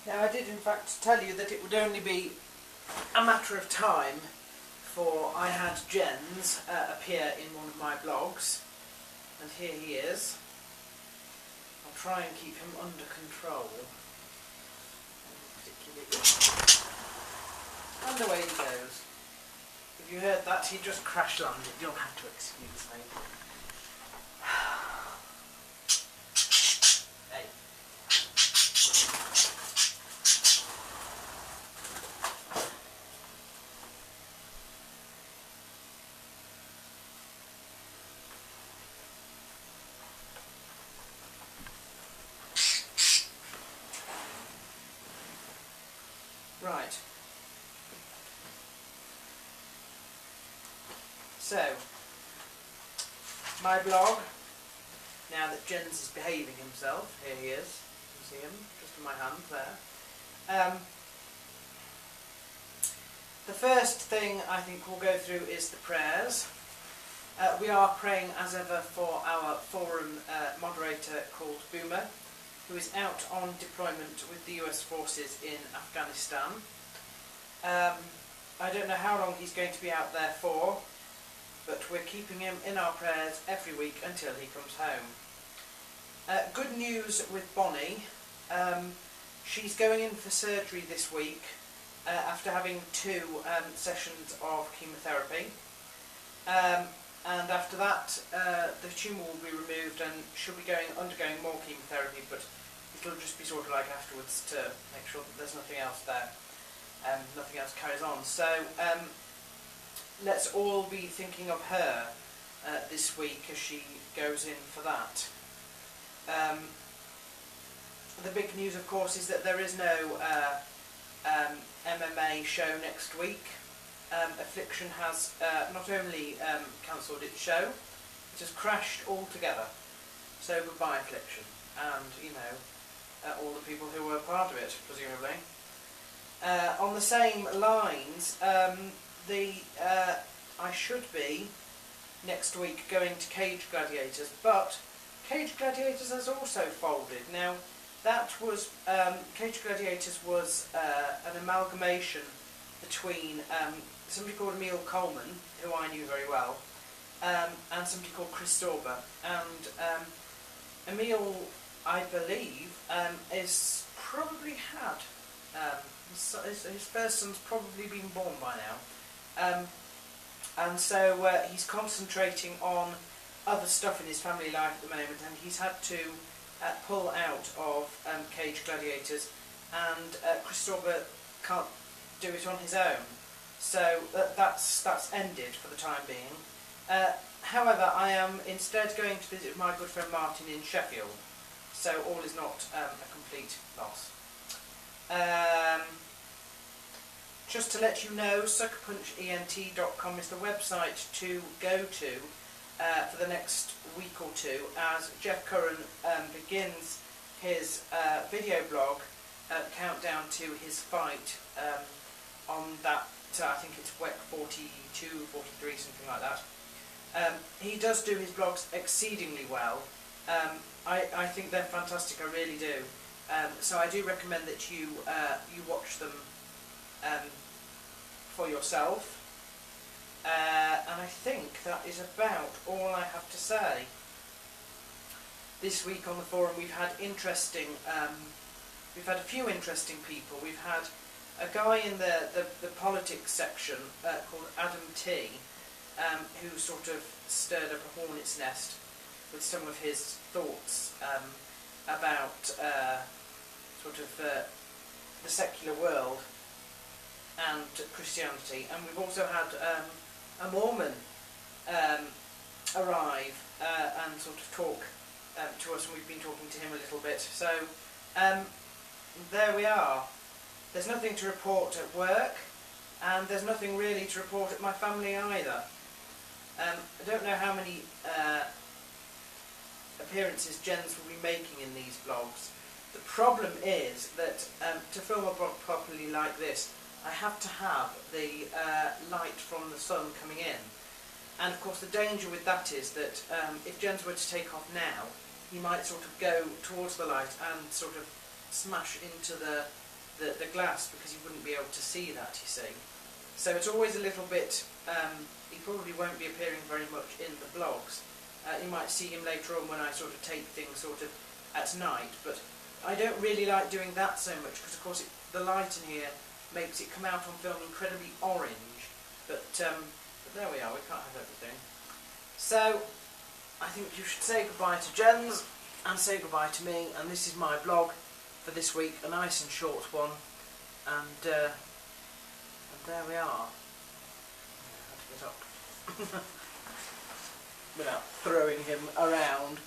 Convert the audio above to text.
Now I did in fact tell you that it would only be a matter of time before I had Jens appear in one of my blogs, and here he is. I'll try and keep him under control. And away he goes. If you heard that, he just crash landed. You'll have to excuse me. Hey. Right. So, my blog, now that Jens is behaving himself, here he is, you can see him, just in my hand there. The first thing I think we'll go through is the prayers. We are praying as ever for our forum moderator called Boomer, who is out on deployment with the US forces in Afghanistan. I don't know how long he's going to be out there for, but we're keeping him in our prayers every week until he comes home. Good news with Bonnie. She's going in for surgery this week after having 2 sessions of chemotherapy. And after that, the tumour will be removed and she'll be undergoing more chemotherapy, but it'll just be sort of like afterwards to make sure that there's nothing else there, nothing else carries on. So let's all be thinking of her this week as she goes in for that. The big news, of course, is that there is no MMA show next week. Affliction has not only cancelled its show, it has crashed altogether. So goodbye Affliction, and you know, all the people who were part of it, presumably. On the same lines, I should be next week going to Cage Gladiators, but Cage Gladiators has also folded. Now that was Cage Gladiators was an amalgamation between somebody called Emil Coleman, who I knew very well, and somebody called Chris Storber. And Emil, I believe, is probably had his first son's probably been born by now, and so he's concentrating on other stuff in his family life at the moment, and he's had to pull out of Cage Gladiators, and Chris Storber can't do it on his own. So that's ended for the time being. However, I am instead going to visit my good friend Martin in Sheffield, so all is not a complete loss. Just to let you know, suckerpunchent.com is the website to go to for the next week or two, as Jeff Curran begins his video blog countdown to his fight on that, I think it's WEC 42, 43, something like that. He does do his blogs exceedingly well. I think they're fantastic, I really do. So I do recommend that you watch them for yourself. And I think that is about all I have to say. This week on the forum we've had we've had a few interesting people. We've had a guy in the politics section called Adam T, who sort of stirred up a hornet's nest with some of his thoughts about sort of the secular world and Christianity. And we've also had a Mormon arrive and sort of talk to us, and we've been talking to him a little bit. So there we are. There's nothing to report at work, and there's nothing really to report at my family either. I don't know how many appearances Jens will be making in these vlogs. The problem is that to film a vlog properly like this, I have to have the light from the sun coming in. And of course the danger with that is that if Jens were to take off now, he might sort of go towards the light and sort of smash into the the glass, because you wouldn't be able to see that, you see. So it's always a little bit, he probably won't be appearing very much in the vlogs. You might see him later on when I sort of tape things sort of at night, but I don't really like doing that so much because of course the light in here makes it come out on film incredibly orange, but there we are, we can't have everything. So I think you should say goodbye to Jens and say goodbye to me, and this is my vlog for this week, a nice and short one, and there we are. I had to get up without throwing him around.